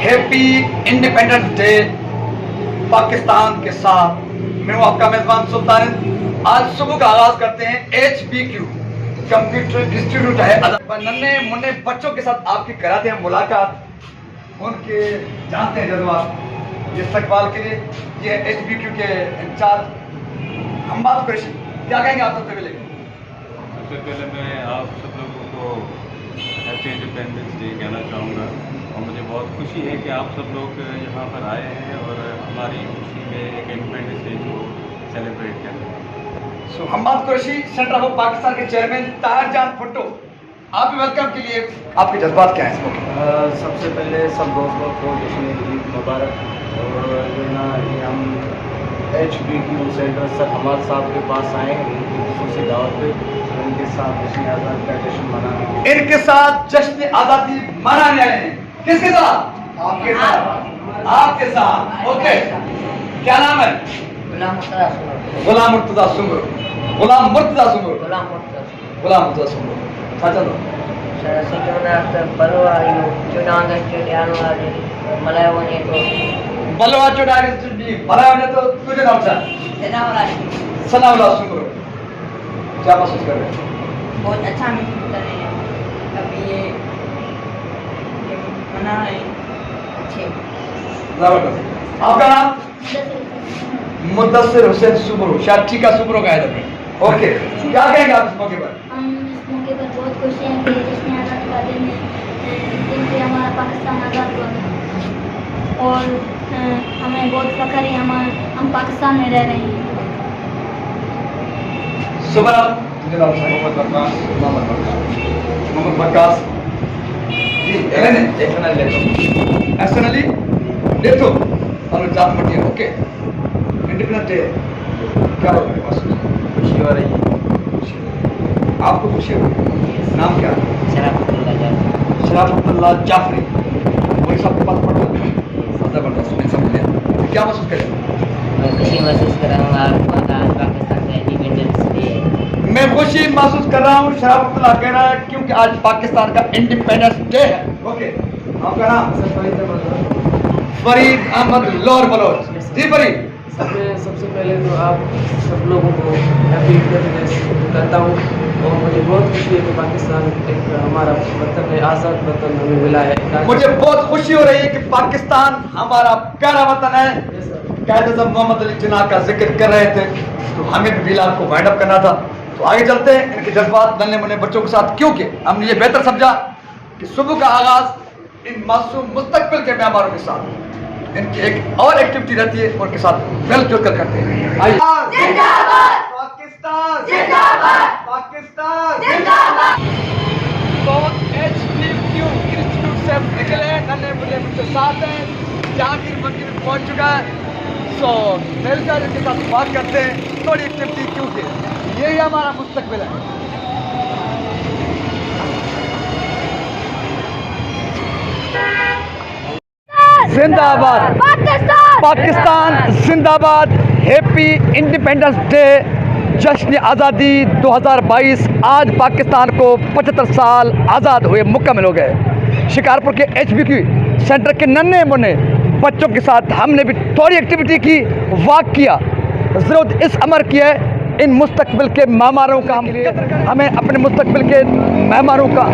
Happy independence day Pakistan के साथ। मैं हूं आपका मेजबान सुल्तान। आज सुबह का आगाज करते हैं HBQ कंप्यूटर इंस्टीट्यूट है नन्हे मुन्ने बच्चों के साथ आपकी कराते हैं मुलाकात, उनके जानते हैं जज्बात इस्तकबाल के लिए। ये HBQ के इंचार्ज हम बात करें, क्या कहेंगे आप सबसे पहले? सबसे पहले मैं आप सब लोगों को हैप्पी इंडिपेंडेंस डे कहना चाहूँगा और मुझे बहुत खुशी है कि आप सब लोग यहाँ पर आए हैं और हमारी खुशी में एक इंडिपेंडेंस डे को सेलिब्रेट कर रहे हैं। सो हम बात कुरैशी सेंटर ऑफ पाकिस्तान के चेयरमैन ताहिर जान भुट्टो, आप वेलकम के लिए आपके जज्बात क्या हैं इस मौके? सबसे पहले सब दोस्तों को जश्न ईद मुबारक। और जो ना ये हम HBQ सेंटर सर हमाद साहब के पास आए हैं उनकी खुसूसी दावत पे, उनके साथ जश्न आज़ादी का जश्न मनाने। इनके साथ जश्न आज़ादी मनाने आए हैं। किसके साथ? आपके साथ। आपके साथ, ओके। क्या नाम है? गुलाम मुर्तजा सुमर। गुलाम मुर्तजा सुमर। गुलाम मुर्तजा सुमर। अच्छा चलो। बलवा चुड़ाने चुड़ी मलाया तो तुझे नाम सा सनाउल्लाह सुमर। क्या महसूस कर रहे हैं? बहुत अच्छा महसूस कर रहे हैं। अभी ये मना रहे हैं अच्छे। जबरदस्त। आपका नाम? मुद्दस्सिर हुसैन सुमरो, शायद ठीक है सुमरो का है आपने। ओके, क्या कहेंगे आप इस मौके पर? हम इस मौके पर बहुत खुश हैं कि जश्न आज़ादी का दिन है, दिन से हमारा पाकिस्तान आज़ाद हुआ और हमें बहुत फख्र है हम पाकिस्तान में रह रहे हैं। सुबह मोहम्मद बक्कास जी एहसन अली लेतो और जात मटिया। ओके, इंडिपेंडेंस डे क्या हो रहा है? खुशी हो रही है। आपको खुशी हो रही है? नाम क्या है? शराफतुल्लाह जाफरी। वही सबके पास पढ़ रहे हैं। जबरदस्त, मैं समझ लिया। क्या महसूस करें? खुशी महसूस कर रहा हूँ पाकिस्तान का इंडिपेंडेंस डे। मैं खुशी महसूस कर रहा हूँ, शराफतुल्लाह कह रहा है क्योंकि आज पाकिस्तान का इंडिपेंडेंस डे है। ओके, आपका नाम? फरीद अहमद लोर बलोच। जी फरीद। सबसे पहले तो आप सब लोगों को हैप्पी इंडिपेंडेंस कहता हूँ और मुझे बहुत खुशी है कि पाकिस्तान एक हमारा वतन है, आज़ाद वतन हमें मिला है। मुझे बहुत खुशी हो रही है कि पाकिस्तान हमारा प्यारा वतन है। कायदे जब मोहम्मद अली जिन्ना का जिक्र कर रहे थे तो हमें भी बिलाल को वाइंड अप करना था। तो आगे चलते हैं इनके जज्बात नन्हे मुन्ने बच्चों के साथ, क्योंकि हमने ये बेहतर समझा कि सुबह का आगाज इन मासूम मुस्तकबिल के मेहमानों के साथ इनकी एक और एक्टिविटी रहती है, उनके साथ मिलजुल कर करते हैं। आइए। पाकिस्तान जिंदाबाद, पाकिस्तान जिंदाबाद। तो HBQ इंस्टीट्यूट से निकले नन्हे मुन्ने मुझसे साथ हैं, जहांगीर मंदिर में पहुंच चुका है। सो मिलकर इनके साथ बात करते हैं थोड़ी एक्टिविटी, क्योंकि यही हमारा मुस्तकबिल है। जिंदाबाद पाकिस्तान, पाकिस्तान जिंदाबाद। हैप्पी इंडिपेंडेंस डे जश्न आज़ादी 2022। आज पाकिस्तान को 75 साल आज़ाद हुए मुकम्मल हो गए। शिकारपुर के HBQ सेंटर के नन्हे मुन्ने बच्चों के साथ हमने भी थोड़ी एक्टिविटी की, वॉक किया। ज़रूरत इस अमर की है इन मुस्तकबिल के मेहमानों का हमें अपने मुस्तकबिल के मेहमानों का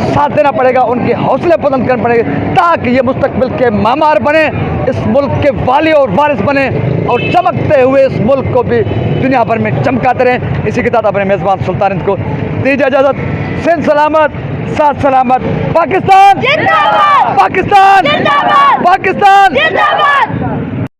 साथ देना पड़ेगा, उनके हौसले बुलंद करने पड़ेंगे ताकि ये मुस्तकबिल के मेहमान बने, इस मुल्क के वाली और वारिस बने और चमकते हुए इस मुल्क को भी दुनिया भर में चमकाते रहें। इसी के साथ अपने मेज़बान सुल्तान को दीजिए इजाज़त। सिंध सलामत, साथ सलामत। पाकिस्तान जिंदाबाद, पाकिस्तान जिंदाबाद, पाकिस्तान जिंदाबाद।